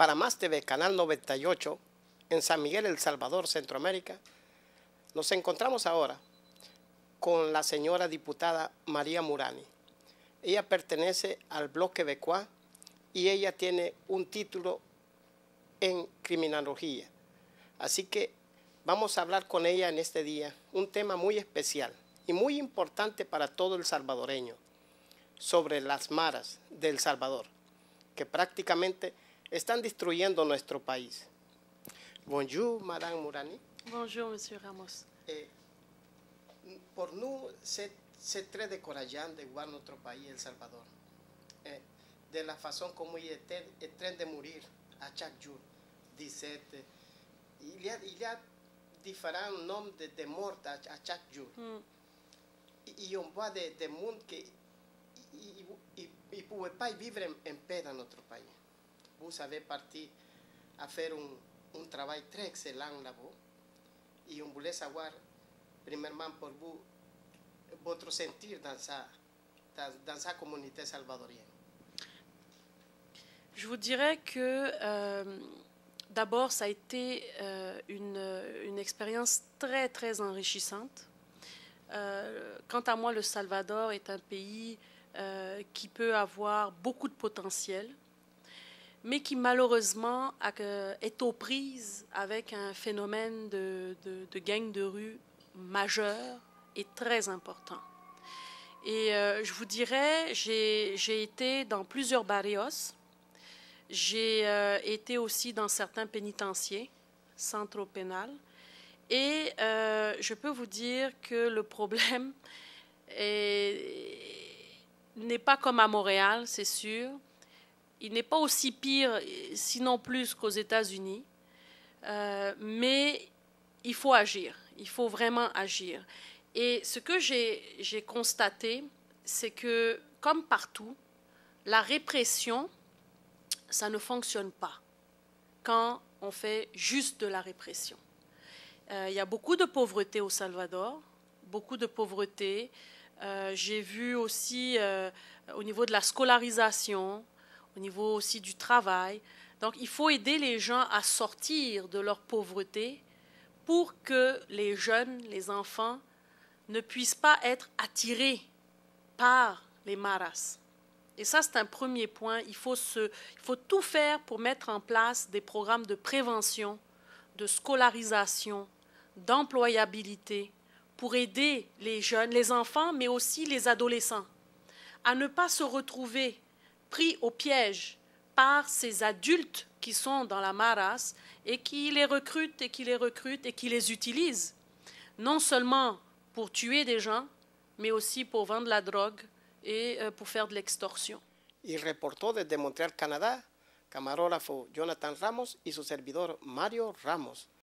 para Más TV, Canal 98, en San Miguel, El Salvador, Centroamérica. Nos encontramos ahora con la señora diputada María Murani. Ella pertenece al bloque Becuá y ella tiene un título en criminología. Así que vamos a hablar con ella en este día, un tema muy especial y muy importante para todo el salvadoreño, sobre las maras de El Salvador, que prácticamente están destruyendo nuestro país. Bonjour, Madame Murani. Bonjour, Monsieur Ramos. Pour nous, c'est très décourageant de voir notre pays, El Salvador, de la façon comme il est en train de mourir à chaque jour. 17. Il y a différents nombres de morts à chaque jour. Et on voit des mondes qui ne pouvaient pas vivre en paix dans notre pays. Vous avez parti à faire un travail très excellent là-bas. Et on voulait savoir, premièrement pour vous, votre sentir dans sa communauté salvadorienne. Je vous dirais que d'abord, ça a été une expérience très, très enrichissante. Quant à moi, le Salvador est un pays qui peut avoir beaucoup de potentiel, mais qui malheureusement est aux prises avec un phénomène de gangs de rue majeur et très important. Et je vous dirais, j'ai été dans plusieurs barrios. J'ai été aussi dans certains pénitenciers, centres pénals. Et je peux vous dire que le problème n'est pas comme à Montréal, c'est sûr. Il n'est pas aussi pire, sinon plus qu'aux États-Unis. Mais il faut agir. Il faut vraiment agir. Et ce que j'ai constaté, c'est que, comme partout, la répression, ça ne fonctionne pas quand on fait juste de la répression. Il y a beaucoup de pauvreté au Salvador, beaucoup de pauvreté. J'ai vu aussi au niveau de la scolarisation, au niveau aussi du travail. Donc, il faut aider les gens à sortir de leur pauvreté pour que les jeunes, les enfants, ne puissent pas être attirés par les maras. Et ça, c'est un premier point. Il faut tout faire pour mettre en place des programmes de prévention, de scolarisation, d'employabilité, pour aider les jeunes, les enfants, mais aussi les adolescents, à ne pas se retrouver pris au piège par ces adultes qui sont dans la maras et qui les recrutent et qui les utilisent, non seulement pour tuer des gens, mais aussi pour vendre la drogue et pour faire de l'extorsion. Y reportó desde Montreal, Canadá, camarógrafo Jonathan Ramos y su servidor Mario Ramos.